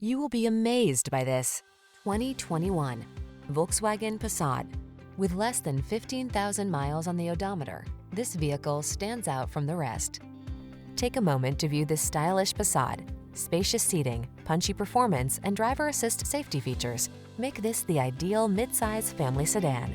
You will be amazed by this 2021 Volkswagen Passat. With less than 15,000 miles on the odometer, this vehicle stands out from the rest. Take a moment to view this stylish Passat. Spacious seating, punchy performance, and driver assist safety features make this the ideal midsize family sedan.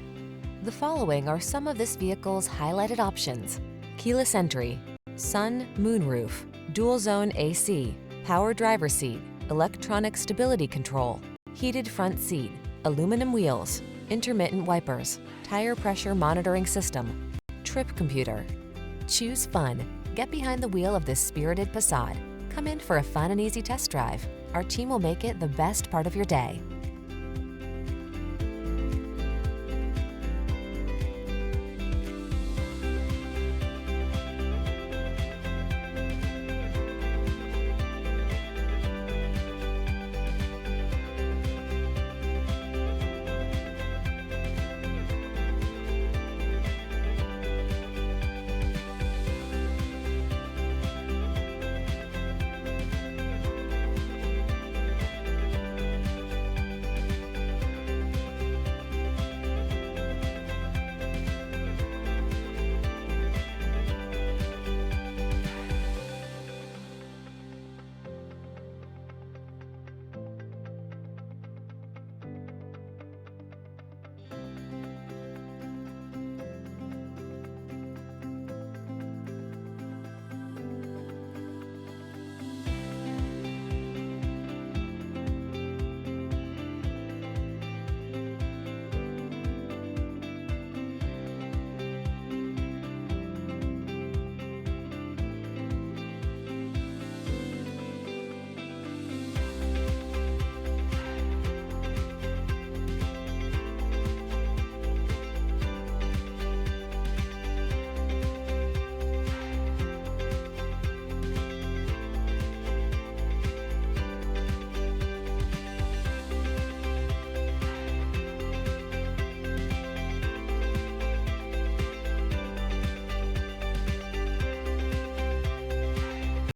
The following are some of this vehicle's highlighted options: keyless entry, sun, moonroof, dual zone AC, power driver seat, electronic stability control, heated front seat, aluminum wheels, intermittent wipers, tire pressure monitoring system, trip computer. Choose fun. Get behind the wheel of this spirited Passat. Come in for a fun and easy test drive. Our team will make it the best part of your day.